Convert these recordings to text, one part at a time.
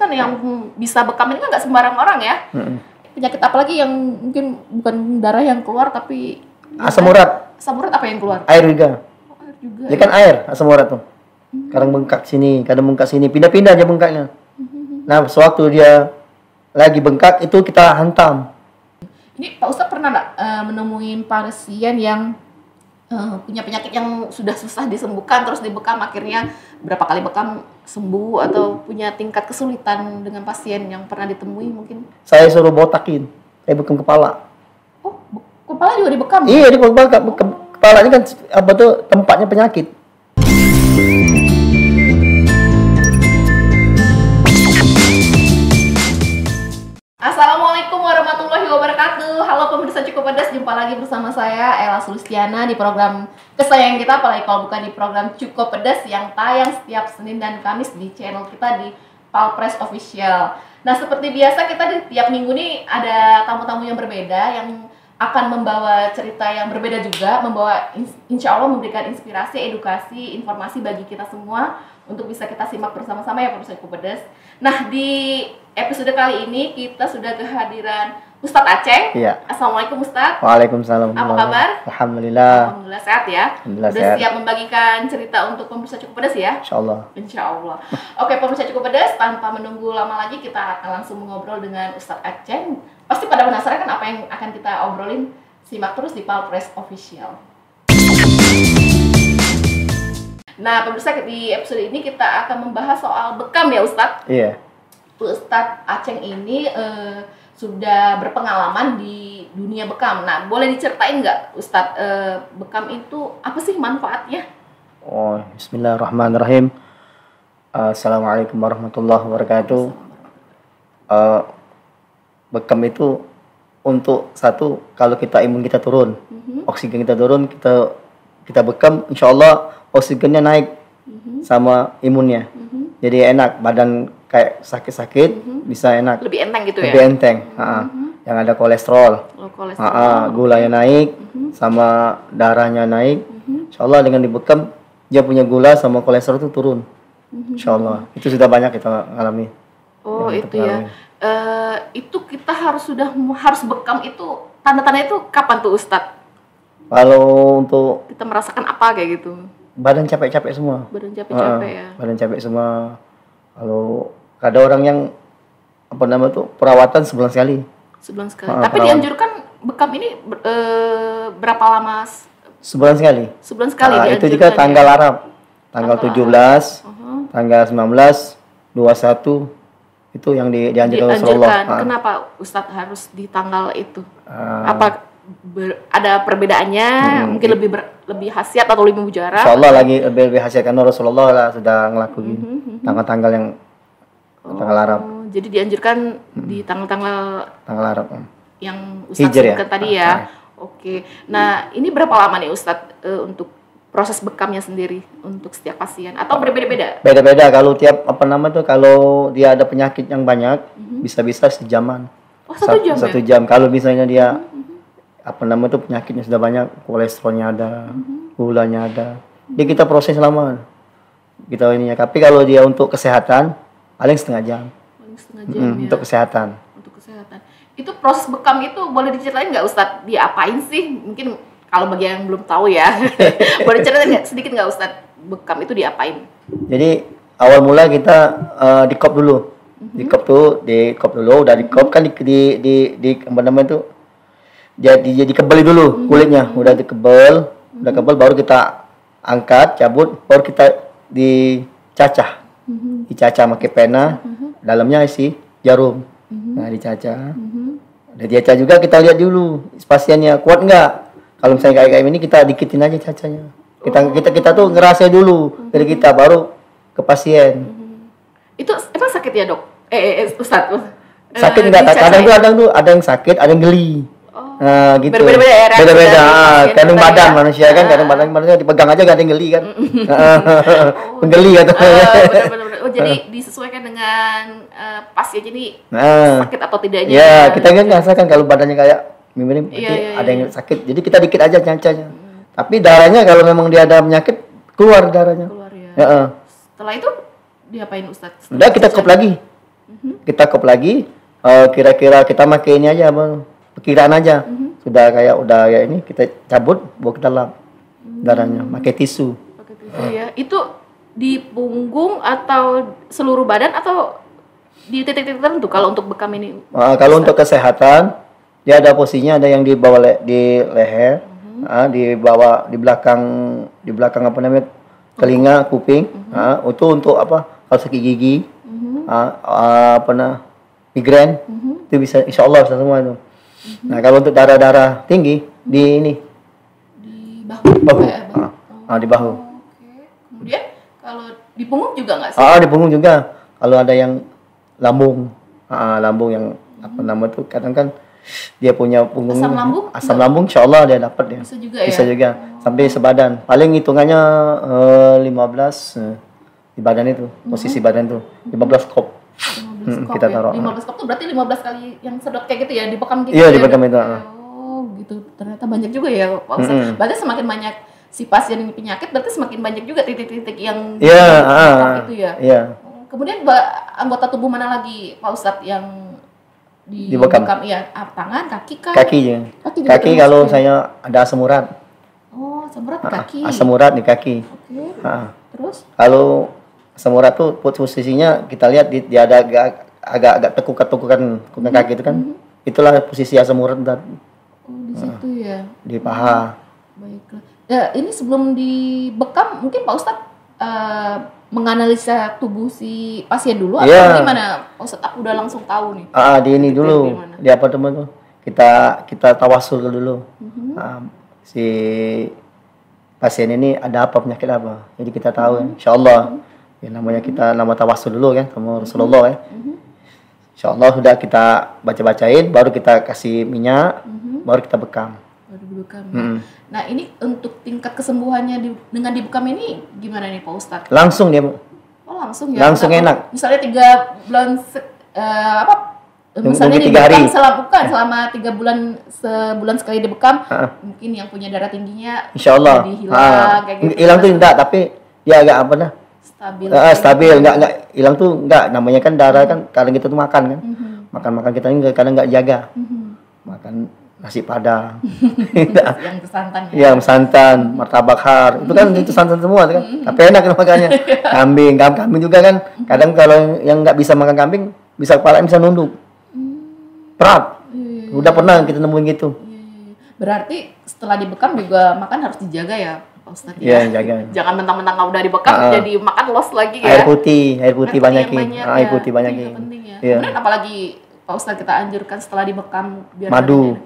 kan yang bisa bekam ini kan nggak sembarang orang ya. Penyakit apalagi yang mungkin bukan darah yang keluar tapi asam urat. Asam urat apa yang keluar? Air juga. Oh, air juga. Ya kan air, asam urat tuh. Kadang bengkak sini, kadang bengkak sini, pindah-pindah aja bengkaknya. Nah, sewaktu dia lagi bengkak itu kita hantam. Ini Pak Ustadz pernah nggak menemuin pasien yang punya penyakit yang sudah susah disembuhkan terus dibekam akhirnya berapa kali bekam sembuh atau punya tingkat kesulitan dengan pasien yang pernah ditemui mungkin? Saya suruh botakin, saya bekam kepala. Oh, kepala juga dibekam? Iya, di kepala ini kan apa tuh tempatnya penyakit. Assalamualaikum warahmatullahi wabarakatuh. Halo pemirsa Cukup Pedas, jumpa lagi bersama saya Ella Sulistiana di program kesayangan kita, apalagi kalau bukan di program Cukup Pedas yang tayang setiap Senin dan Kamis di channel kita di Palpres Official. Nah, seperti biasa kita di tiap minggu nih ada tamu-tamu yang berbeda yang akan membawa cerita yang berbeda juga, membawa insya Allah memberikan inspirasi, edukasi, informasi bagi kita semua untuk bisa kita simak bersama-sama ya pemirsa Cukup Pedas. Nah, di episode kali ini kita sudah kehadiran Ustadz Aceng. Iya. Assalamualaikum Ustadz. Waalaikumsalam. Apa kabar? Alhamdulillah. Alhamdulillah sehat ya. Alhamdulillah Sudah sehat. siap membagikan cerita untuk pemirsa Cukup Pedas ya? Insyaallah. Insya Allah. Oke pemirsa Cukup Pedas, tanpa menunggu lama lagi kita akan langsung mengobrol dengan Ustadz Aceng. Pasti pada penasaran kan apa yang akan kita obrolin? Simak terus di Palpres Official. Nah, pemirsa, di episode ini kita akan membahas soal bekam ya Ustadz. Iya. Ustadz Aceng ini sudah berpengalaman di dunia bekam. Nah, boleh diceritain nggak Ustadz, bekam itu apa sih manfaatnya? Oh, bismillahirrahmanirrahim. Assalamualaikum warahmatullahi wabarakatuh. Bekam itu untuk satu, kalau kita imun kita turun, oksigen kita turun, kita bekam, insya Allah oksigennya naik sama imunnya. Jadi enak, badan kayak sakit-sakit bisa enak. Lebih enteng gitu ya? Lebih enteng. Yang ada kolesterol, gulanya naik, sama darahnya naik. Insya Allah dengan dibekam, dia punya gula sama kolesterol itu turun. Insya Allah. Itu sudah banyak kita alami. Oh itu ya. Itu kita harus bekam itu, tanda-tanda itu kapan tuh Ustadz? Kalau untuk kita merasakan apa kayak gitu? Badan capek-capek semua. Badan capek-capek ya. Badan capek semua. Kalau ada orang yang apa namanya tuh perawatan sebulan sekali. Sebulan sekali. Tapi dianjurkan bekam ini berapa lama? Sebulan sekali. Sebulan sekali dianjurkan. Itu juga tanggal Arab. Tanggal 17, tanggal 19, 21 itu yang dianjurkan Rasulullah. Kenapa Ustadz harus di tanggal itu? Apa ada perbedaannya? Mungkin lebih khasiat atau lebih mujarab? Insyaallah lagi lebih khasiat karena Rasulullah lah sudah ngelakuin tanggal-tanggal yang tanggal Arab. Jadi dianjurkan di tanggal Arab yang Ustadz sebutkan tadi ya. Oke. Nah, ini berapa lama nih Ustadz untuk proses bekamnya sendiri untuk setiap pasien atau berbeda-beda? Beda-beda, kalau tiap kalau dia ada penyakit yang banyak bisa-bisa sejaman. Oh, satu jam. Kalau misalnya dia penyakitnya sudah banyak, kolesterolnya ada, gulanya ada. Jadi kita proses lama. Kita ininya. Tapi kalau dia untuk kesehatan paling setengah jam. Ya. Untuk kesehatan. Untuk kesehatan. Itu proses bekam itu boleh diceritain nggak Ustadz? Diapain sih? Mungkin kalau bagi yang belum tahu ya. Boleh ceritain sedikit nggak Ustadz? Bekam itu diapain? Jadi awal mula kita dikop dulu. Dikop dulu, udah dikop kan di apa namanya tuh? Jadi kebeli dulu kulitnya, udah kebel baru kita angkat, cabut, baru kita dicacah. Dicacah pakai pena, dalamnya isi jarum. Nah, dicacah. Udah dicacah juga kita lihat dulu pasiennya kuat enggak. Kalau misalnya kayak ini kita dikitin aja cacahnya. Kita tuh ngerasa dulu dari kita baru ke pasien. Itu emang sakit ya, Dok? Ustadz. Sakit enggak? Kadang tuh ada yang sakit, ada yang geli. Nah, gitu. Beda-beda. Kadang badan manusia kan, kadang badan manusia dipegang aja gak ada yang geli kan. Penggeli atau benar-benar. Oh, jadi disesuaikan dengan pasien jadi sakit atau tidaknya. Ya, kita kan rasakan kalau badannya kayak mirip ada yang sakit. Jadi kita dikit aja cacahnya. Tapi darahnya kalau memang dia ada penyakit keluar darahnya. Keluar ya. Setelah itu diapain Ustadz? Udah kita kop lagi. kita kop lagi, kira-kira kita pakai ini aja bang, perkiraan aja. Sudah kayak udah ya ini kita cabut, bawa kita lap darahnya, pakai tisu. Pakai tisu ya. Itu di punggung atau seluruh badan atau di titik-titik tertentu kalau untuk bekam ini? Kalau untuk kesehatan, dia ada posisinya, ada yang di bawah di leher, di bawah di belakang apa namanya telinga, kuping. Itu untuk apa? Kalau sakit gigi, migrain, itu bisa, insya Allah bisa semua itu. Nah kalau untuk darah tinggi di ini, di bahu. Di bahu. Oke. Kemudian kalau di punggung juga nggak sih? Di punggung juga. Kalau ada yang lambung, lambung yang apa nama tuh, kadang kan dia punya punggung asam lambung, insya Allah dia dapat dia. Bisa juga sampai sebadan. Paling hitungannya 15 di badan itu, posisi badan itu 15 kop. 15 kop kita ya. taruh. 15 kop tuh berarti 15 kali yang sedot kayak gitu ya, dibekam gitu. Iya, ya? dibekam itu. Oh, gitu. Ternyata banyak juga ya, Pak Ustadz. Berarti semakin banyak si pasien ini penyakit, berarti semakin banyak juga titik-titik yang dibekam itu ya. Iya. Kemudian anggota tubuh mana lagi, Pak Ustadz, yang dibekam? Iya, tangan, kaki kah? Kakinya. Kaki kalau saya ada asam urat. Oh, asam urat di kaki. Asam urat di kaki. Oke. Terus? Kalau asam urat tuh posisinya kita lihat dia ada agak tekukan kaki itu kan. Itulah posisi asam urat. Oh, di situ ya. Di paha. Baiklah. Ya, ini sebelum dibekam mungkin Pak Ustadz menganalisa tubuh si pasien dulu atau gimana? Pak Ustadz, aku udah langsung tahu nih. Di ini dulu. Di apa teman tuh? Kita tawasul dulu. Si pasien ini ada apa, penyakit apa. Jadi kita tahu insyaallah. Ya namanya kita nama tawasul dulu kan sama Rasulullah ya. Insyaallah sudah kita baca-bacain, baru kita kasih minyak, baru kita bekam. Baru dibekam. Nah, ini untuk tingkat kesembuhannya dengan dibekam ini gimana nih Pak Ustadz? Langsung dia. Oh, langsung ya. Langsung enak. Misalnya 3 bulan misalnya dibekam selama 3 bulan, sebulan sekali dibekam, mungkin yang punya darah tingginya insyaallah jadi hilang kayak gitu. Hilang tuh enggak, tapi dia agak apa nah? Stabil, enggak hilang tuh enggak, namanya kan darah kan kadang kita tuh makan kan. Makan kita ini kadang enggak jaga. Makan nasi padang. Yang santan ya. Yang santan, martabak har. Itu kan itu santan semua kan. Tapi enak makanya. Kambing juga kan. Kadang kalau yang enggak bisa makan kambing, bisa kepala bisa nunduk. Berat. Udah pernah kita nemuin gitu. Berarti setelah dibekam juga makan harus dijaga ya, Pak Ustadz ya? Iya, jaga. Jangan mentang-mentang udah dibekam jadi makan los lagi ya. Air putih banyakin. Air putih banyakin. Penting ya. Kemudian apalagi Pak Ustadz kita anjurkan setelah dibekam biar madu.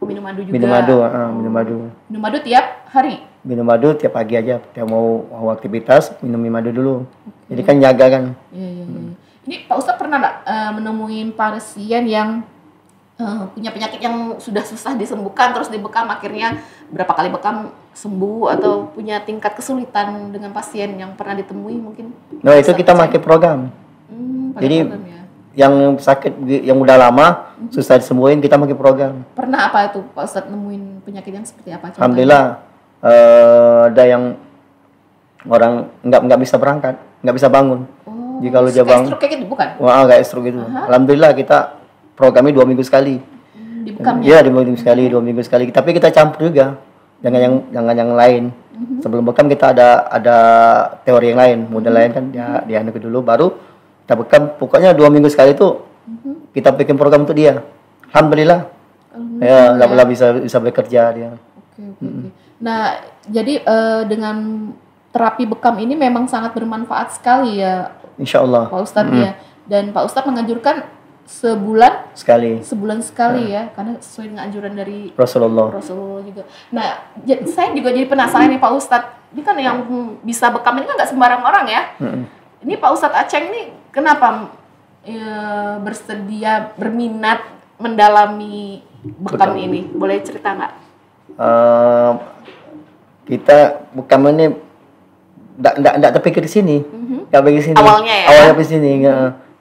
Minum madu juga. Minum madu. Minum madu tiap hari. Minum madu tiap pagi aja. Tiap mau aktivitas minum madu dulu. Jadi kan jaga kan. Iya. Ini Pak Ustadz pernah nggak menemuin pasien yang punya penyakit yang sudah susah disembuhkan terus dibekam akhirnya berapa kali bekam sembuh, atau punya tingkat kesulitan dengan pasien yang pernah ditemui mungkin? Nah itu kita pakai program. Jadi program, ya? Yang sakit yang udah lama susah disembuhin kita pakai program. Pernah apa itu Pak Ustadz nemuin penyakit yang seperti apa? Contohnya? Alhamdulillah ada yang orang nggak bisa berangkat, nggak bisa bangun. Jadi kalau dia bangun, stroke kayak gitu bukan? Wah, kayak stroke gitu. Alhamdulillah kita programnya 2 minggu sekali. Dibekam ya? Iya, 2 minggu sekali. Tapi kita campur juga. Jangan yang lain. Sebelum bekam kita ada teori yang lain, model lain kan dia dulu baru kita bekam. Pokoknya 2 minggu sekali itu kita bikin program untuk dia. Alhamdulillah. Ya, alhamdulillah bisa bekerja dia. Oke. Nah, jadi dengan terapi bekam ini memang sangat bermanfaat sekali ya. Insyaallah. Pak Ustadz ya. Dan Pak Ustadz menganjurkan sebulan sekali ya, karena sesuai dengan anjuran dari Rasulullah juga. Nah, saya juga jadi penasaran nih Pak Ustadz, ini kan yang bisa bekam ini kan nggak sembarang orang ya. Ini Pak Ustadz Aceng ini kenapa bersedia, berminat mendalami bekam ini? Boleh cerita nggak? Kita bekam ini nggak terpikir di sini, nggak pikir sini. Awalnya di sini.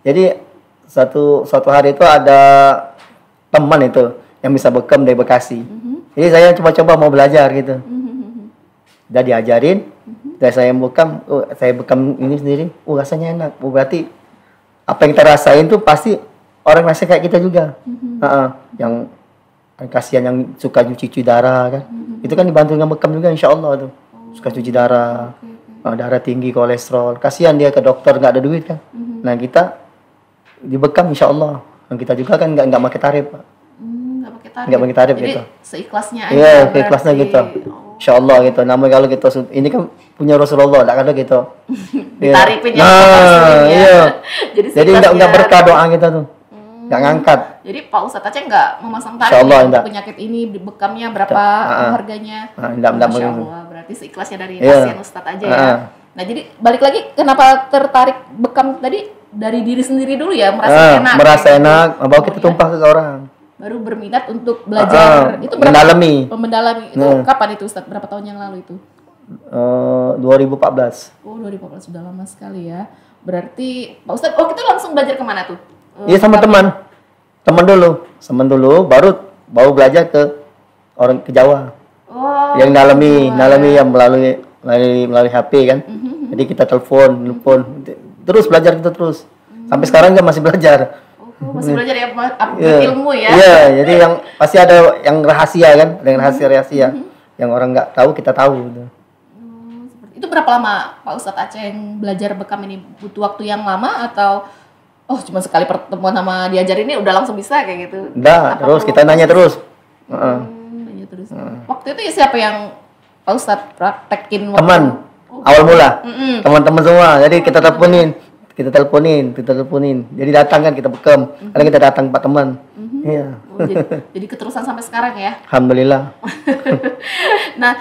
Jadi suatu hari itu ada teman itu yang bisa bekam dari Bekasi. Jadi saya coba-coba mau belajar gitu. Udah diajarin, dan saya bekam ini sendiri. Rasanya enak. Berarti apa yang kita rasain tuh pasti orang rasa kayak kita juga. Yang kasihan yang suka cuci darah kan. Itu kan dibantu dengan bekam juga insya Allah tuh. Suka cuci darah, darah tinggi, kolesterol. Kasihan dia ke dokter nggak ada duit kan. Nah kita dibekam insya Allah. Dan kita juga kan nggak pakai tarif Pak. Nggak pakai tarif jadi, gitu. Seikhlasnya aja. Iya, seikhlasnya gitu. Insya Allah gitu. Namanya kalau kita ini kan punya Rasulullah, tak ada gitu. Ditarifin ya. Iya. Jadi nggak berkah doa kita tuh. Nggak ngangkat. Jadi Pak Ustadz Aceh nggak memasang tarif untuk penyakit ini, bekamnya berapa harganya? Masya Allah, berarti seikhlasnya dari pasien Ustadz aja ya. Nah jadi balik lagi, kenapa tertarik bekam tadi dari diri sendiri dulu ya, merasa enak. Merasa enak, bawa kita tumpah ke orang. Baru berminat untuk belajar. Itu mendalami. Itu kapan itu Ustadz? Berapa tahun yang lalu itu? 2014. Oh 2014, sudah lama sekali ya. Berarti Pak Ustadz, kita langsung belajar kemana tuh? Iya sama teman dulu, baru belajar ke orang ke Jawa. Yang nalami yang melalui HP kan. Jadi kita telepon, terus belajar kita terus. Sampai sekarang kan masih belajar. Masih belajar ya, upgrade ilmu ya. Iya, jadi yang pasti ada yang rahasia kan, dengan rahasia yang orang nggak tahu kita tahu gitu. Itu berapa lama Pak Ustadz Aceh yang belajar bekam ini? Butuh waktu yang lama atau cuma sekali pertemuan sama diajarin ini udah langsung bisa kayak gitu? Enggak, terus kita nanya terus. Nanya terus. Waktu itu ya siapa yang Pak Ustadz praktekin? Teman, awal mula. Teman-teman semua, jadi kita teleponin. Jadi datang kan kita bekam, karena kita datang 4 teman. Iya. Jadi keterusan sampai sekarang ya? Alhamdulillah. Nah,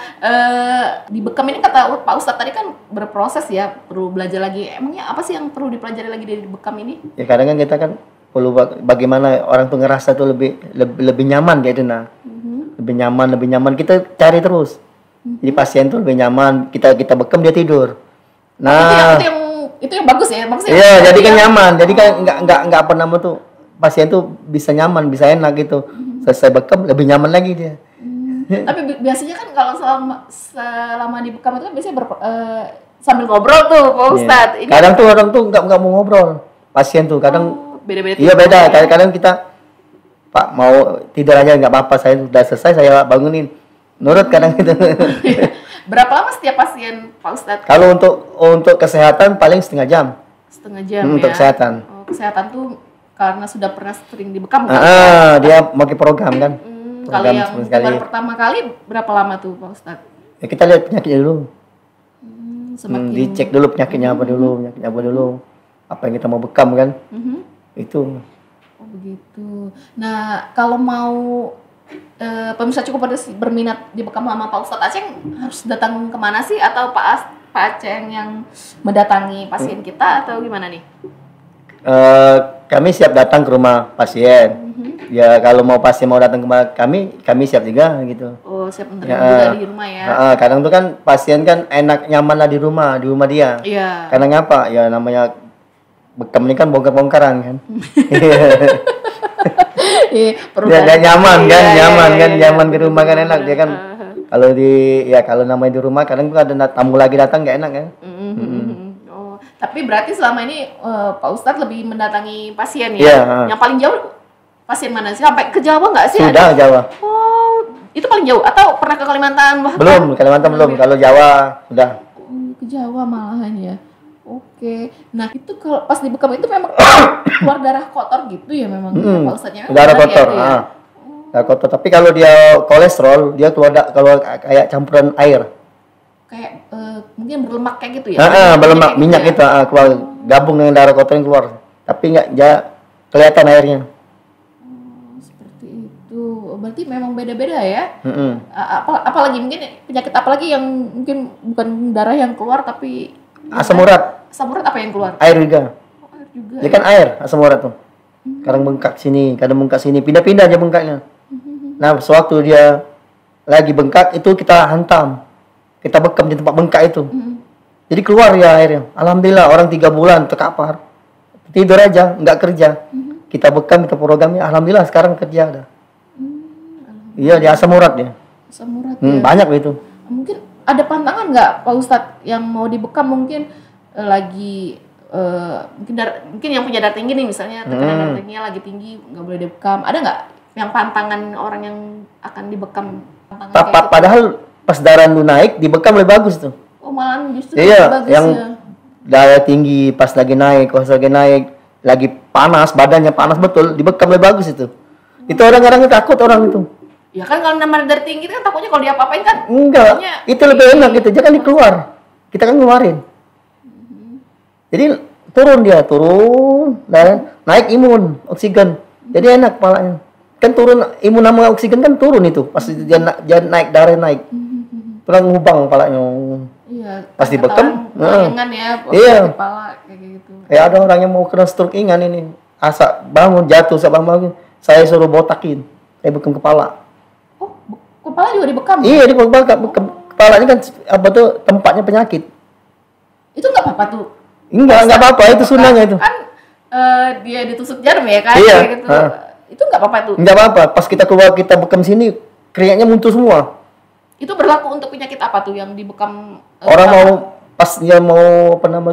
di bekam ini kata Pak Ustadz tadi kan berproses ya, perlu belajar lagi. Emangnya apa sih yang perlu dipelajari lagi dari bekam ini? Ya kadang kan kita kan perlu bagaimana orang tuh ngerasa tuh lebih nyaman gitu nah. Lebih nyaman. Kita cari terus. Jadi pasien tuh lebih nyaman, kita bekam dia tidur. Nah, itu yang bagus ya maksudnya. Iya, jadi kan nyaman. Jadi kan enggak apa nama tuh pasien tuh bisa nyaman, bisa enak gitu. Selesai bekam lebih nyaman lagi dia. Tapi biasanya kan kalau selama di bekam itu kan biasanya sambil ngobrol tuh Pak Ustadz. Ini kadang tuh orang tuh enggak mau ngobrol. Pasien tuh kadang beda-beda. Iya beda. Kadang kita Pak mau tidur aja nggak apa-apa, saya sudah selesai saya bangunin. Nurut kadang gitu. Berapa lama setiap pasien Pak Ustadz? Kalau untuk kesehatan paling setengah jam. Setengah jam ya. Untuk kesehatan. Kesehatan tuh karena sudah pernah sering dibekam kan? Dia pakai program kan. Kalau yang baru pertama kali berapa lama tuh Pak Ustadz? Ya kita lihat penyakitnya dulu. Dicek dulu penyakitnya apa dulu. Apa yang kita mau bekam kan? Itu. Oh begitu. Nah kalau mau pemirsa cukup berminat di bekam sama Pak Ustadz Aceh harus datang kemana sih? Atau Pak Aceh yang mendatangi pasien kita atau gimana nih? Kami siap datang ke rumah pasien. Ya kalau pasien mau datang ke kami siap juga gitu. Oh siap menerima juga di rumah ya. Kadang tuh kan pasien kan enak nyaman lah di rumah dia. Iya. Karena ngapa? Ya namanya bekam ini kan bongkar-bongkaran kan. Nyaman di rumah kan enak dia kan. Kalau namanya di rumah kadang tuh ada tamu lagi datang nggak enak kan. Tapi berarti selama ini Pak Ustadz lebih mendatangi pasien ya? Yang paling jauh pasien mana sih? Sampai ke Jawa nggak sih? Sudah Jawa. Oh, itu paling jauh? Atau pernah ke Kalimantan? Belum, Kalimantan belum. Kalau Jawa sudah. Ke Jawa malahan ya. Oke. Nah itu kalau pas di bekam itu memang keluar darah kotor gitu ya memang Pak Ustadznya? Darah kotor. Darah kotor. Tapi kalau dia kolesterol, dia keluar kayak campuran air. Kayak mungkin berlemak kayak gitu ya? Berlemak, minyak gitu ya? Keluar gabung dengan darah kotor yang keluar. Tapi nggak kelihatan airnya. Seperti itu. Berarti memang beda-beda ya? Apalagi mungkin penyakit apalagi yang mungkin bukan darah yang keluar tapi asam urat. Asam urat apa yang keluar? Air juga. Air juga. Dia kan air asam urat tuh. Kadang bengkak sini, kadang bengkak sini, pindah-pindah aja bengkaknya. Nah, sewaktu dia lagi bengkak itu kita hantam. Kita bekam di tempat bengkak itu. Jadi keluar ya airnya. Alhamdulillah orang 3 bulan terkapar. Tidur aja, nggak kerja. Kita bekam, kita programnya. Alhamdulillah sekarang kerja ada. Iya, dia asam urat ya. Asam urat ya. Banyak itu. Mungkin ada pantangan nggak Pak Ustadz yang mau dibekam mungkin lagi mungkin yang punya darah tinggi nih misalnya tekanan darah tingginya lagi tinggi nggak boleh dibekam. Ada nggak yang pantangan orang yang akan dibekam? Padahal pas darah lu naik dibekam lebih bagus tuh. Oh malah justru iya, bagus yang ya. darah tinggi pas lagi naik, lagi panas, badannya panas betul, dibekam lebih bagus itu. Itu orang-orang takut orang itu. Ya kan kalau nama darah tinggi kan takutnya kalau dia apa-apain kan? Enggak, itu lebih enak gitu, jangan dikeluar. Kita kan ngeluarin. Jadi turun dan naik imun, oksigen. Jadi enak kepalanya. Kan turun imun sama oksigen kan turun itu, pas dia naik darah naik. Pulang ngubang kepalanya. Iya. Pas dibekam, iya. Kepala kayak gitu. Ada orang yang mau kena stroke ringan ini, asa bangun jatuh, saya suruh botakin, saya bekam kepala. Oh, kepala juga dibekam? Iya, dibekam. Kepalanya kan tempatnya penyakit. Itu nggak apa-apa tuh? Enggak apa-apa, itu sunahnya itu. Kan dia ditusuk jarum ya kan? Iya. Gitu. Itu nggak apa-apa tuh? Enggak apa-apa, pas kita keluar kita bekam sini, keringatnya muncul semua. Itu berlaku untuk penyakit apa tuh yang dibekam? Orang mau pas dia mau vertigo.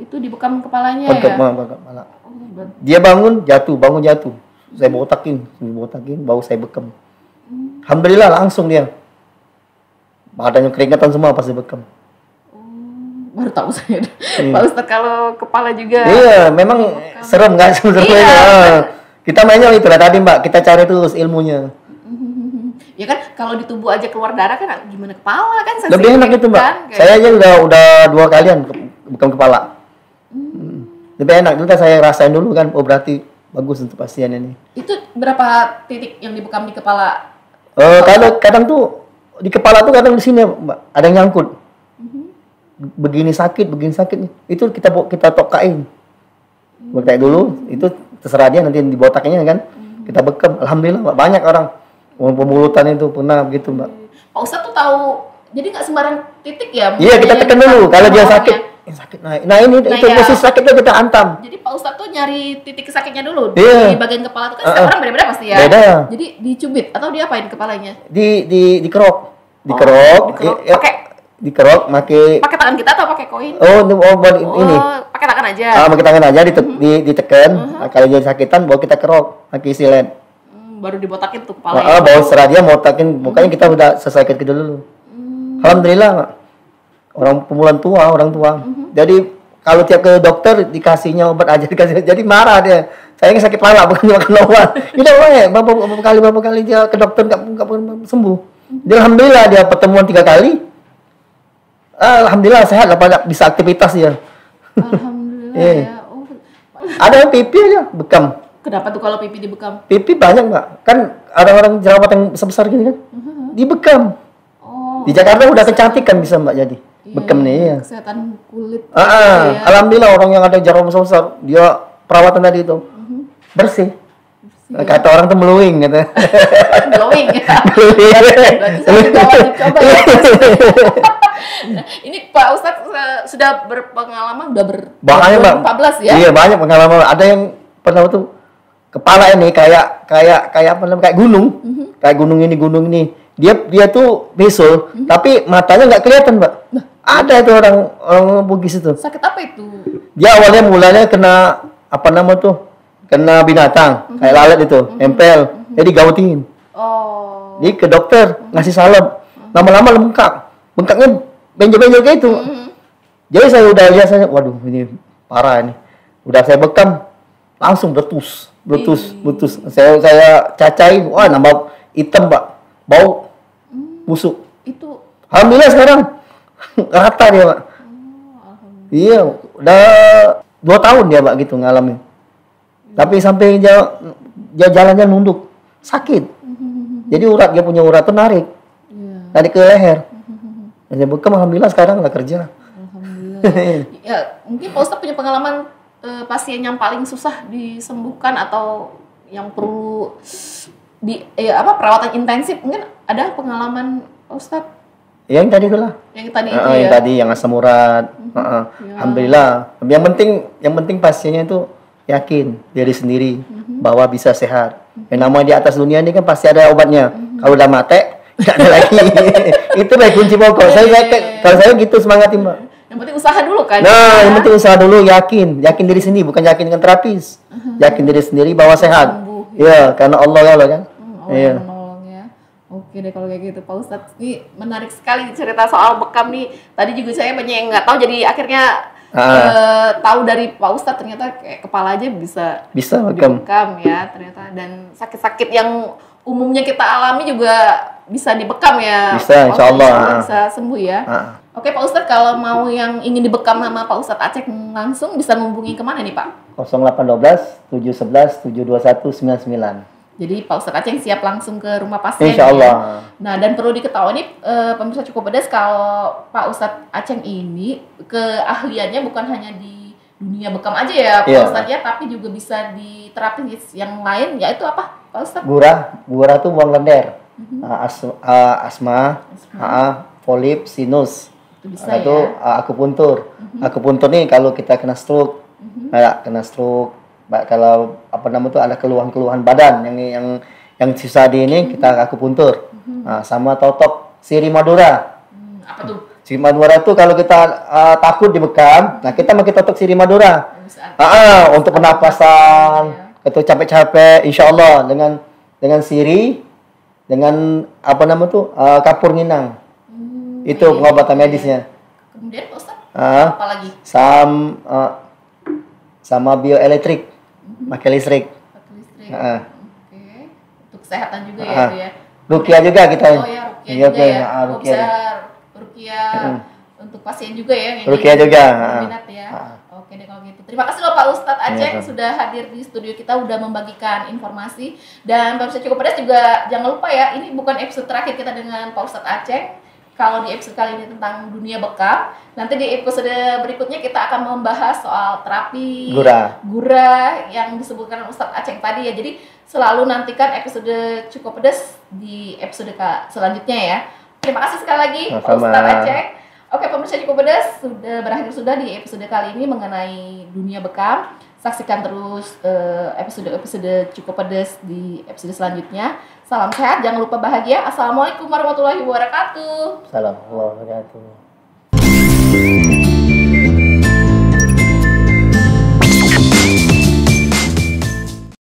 Itu dibekam kepalanya kepala. Dia bangun jatuh. Saya botakin, baru saya bekam. Alhamdulillah langsung dia. Badannya keringatan semua pas dibekam. Baru tahu saya. Pak Ustadz kalau kepala juga. Iya, memang serem nggak sebenarnya. Iya. Kita mainnya itulah tadi Mbak, kita cari terus ilmunya. Ya kan kalau di tubuh aja keluar darah kan gimana kepala kan? Lebih enak itu Mbak. Kan? Saya aja udah 2 kalian bekam kepala. Lebih enak, dulu saya rasain dulu kan, oh berarti bagus untuk pasien ini. Itu berapa titik yang dibekam di kepala? Kalau kadang tuh di kepala tuh kadang di sini Mbak, ada yang nyangkut. Begini sakit itu kita tokain. Botak dulu, itu terserah dia nanti dibotaknya kan. Kita bekam, alhamdulillah Mbak, banyak orang pemulutan itu pernah begitu Mbak. Pak Ustadz tuh tahu, jadi nggak sembarang titik ya? Iya, kita tekan dulu kalau dia sakit naik. Nah ini itu posisi sakitnya kita antam. Jadi Pak Ustadz tuh nyari titik sakitnya dulu di bagian kepala itu kan setiap orang beda-beda pasti ya. Beda. Jadi dicubit atau diapain kepalanya? Dikerok. Dikerok pakai tangan kita atau pakai koin? Ini. Pakai tangan aja. Pakai tangan aja ditekan. Kalau dia sakitan baru kita kerok pakai silet. Baru dibotakin tuh kepala. Baru setelah dia botakin, pokoknya kita udah selesai kerja dulu. Alhamdulillah, orang tua. Jadi kalau tiap ke dokter dikasihnya obat aja jadi marah dia. Saya sakit kepala bukan makan obat. Ini berapa kali dia ke dokter nggak sembuh. Dia alhamdulillah dia pertemuan 3 kali. Alhamdulillah sehat, bisa aktivitas ya. Alhamdulillah ya. Ada yang pipi aja bekam. Kenapa tuh kalau pipi dibekam? Pipi banyak Mbak. Kan ada orang jerawat yang besar gini kan. Dibekam. Di Jakarta udah kecantikan bisa Mbak jadi. Bekam nih ya. Kesehatan kulit. Alhamdulillah orang yang ada jerawat besar dia perawatan tadi itu bersih. Kata orang tuh glowing gitu. Glowing ya. Berarti saya juga wajib coba ya. Nah, ini Pak Ustadz sudah berpengalaman banyak Mbak. 14 ya? Iya banyak pengalaman. Ada yang pernah tuh kepala ini kayak apa namanya kayak gunung. Kayak gunung ini. Dia tuh bisul, tapi matanya nggak kelihatan Mbak. Ada itu orang Bugis itu. Sakit apa itu? Dia mulanya kena apa nama tuh? Kena binatang, kayak lalat itu, nempel. Jadi gautin. Jadi ke dokter ngasih salep. Lama-lama bengkaknya benjol-benjol kayak itu. Jadi saya udah lihat waduh ini parah ini. Udah saya bekam, langsung meletus. Saya cacai, wah nambah hitam Mbak, bau busuk. Itu alhamdulillah sekarang rata dia Mbak. Iya, udah 2 tahun dia Mbak gitu ngalamin. Tapi sampai dia jalannya nunduk, sakit. Jadi dia punya urat tuh narik ke leher. Saya bekam alhamdulillah sekarang nggak kerja. Alhamdulillah. Ya mungkin Pak Ustadz punya pengalaman pasien yang paling susah disembuhkan atau yang perlu perawatan intensif, mungkin ada pengalaman Ustadz? Yang tadi itulah. Yang tadi itu ya. Yang tadi yang asam urat. Alhamdulillah. Yang penting pasiennya itu yakin diri sendiri bahwa bisa sehat. Yang namanya di atas dunia ini kan pasti ada obatnya. Kalau udah mati Nggak ada lagi. Itu baik kunci pokok. Kalau saya gitu semangat Mbak. Yang penting usaha dulu kan. Nah, yang penting usaha dulu, yakin diri sendiri, bukan yakin dengan terapis. Yakin diri sendiri bahwa sehat. Sembuh, Iya, karena Allah kan. Allah yang menolong ya. Oke deh kalau kayak gitu Pak Ustadz. Ini menarik sekali cerita soal bekam nih. Tadi juga saya banyak yang nggak tahu, jadi akhirnya tahu dari Pak Ustadz ternyata kayak kepala aja bisa dibekam ya ternyata. Dan sakit-sakit yang umumnya kita alami juga bisa dibekam ya. Bisa, insya Allah. Bisa sembuh ya. Oke Pak Ustadz, kalau mau yang ingin dibekam sama Pak Ustadz Aceh langsung bisa menghubungi kemana nih Pak? 0812 711 721 99. Jadi Pak Ustadz Aceh siap langsung ke rumah pasien. Insya Allah. Ya? Nah dan perlu diketahui nih pemirsa Cukup Pedas, kalau Pak Ustadz Aceh ini keahliannya bukan hanya di dunia bekam aja ya Pak Ustadz ya, tapi juga bisa di terapi yang lain, yaitu apa Pak Ustadz? Gurah tuh buang lendir, asma, polip, sinus. Itu bisa itu akupuntur. Akupuntur nih kalau kita kena stroke, kalau ada keluhan badan yang susah di ini, kita akupuntur. Sama totok siri Madura. Apa tuh? Siri Madura itu kalau kita takut dibekam, nah kita pakai totok siri Madura. Untuk pernapasan, itu capek-capek, insya Allah dengan siri, dengan kapur nginang. Itu pengobatan medisnya. Kemudian Pak Ustadz, apa lagi? Sama bioelektrik, pakai listrik. Oke. Untuk kesehatan juga ya itu ya. Ruqyah juga kita. Oh ya, Ruqyah juga ya. Bisa Ruqyah untuk pasien juga ya. Ruqyah juga. Minat ya. Oke deh kalau gitu. Terima kasih loh Pak Ustadz Aceh sudah hadir di studio kita, udah membagikan informasi. Dan pemirsa Cukup Pedas juga jangan lupa ya, ini bukan episode terakhir kita dengan Pak Ustadz Aceh. Kalau di episode kali ini tentang dunia bekam, nanti di episode berikutnya kita akan membahas soal terapi gurah yang disebutkan Ustadz Aceh tadi ya. Jadi selalu nantikan episode Cukup Pedas di episode selanjutnya ya. Terima kasih sekali lagi Pak Ustadz Aceh. Oke pemirsa Cukup Pedas, sudah berakhir di episode kali ini mengenai dunia bekam. Saksikan terus episode Cukup Pedas di episode selanjutnya. Salam sehat, jangan lupa bahagia. Assalamualaikum warahmatullahi wabarakatuh. Assalamualaikum warahmatullahi wabarakatuh.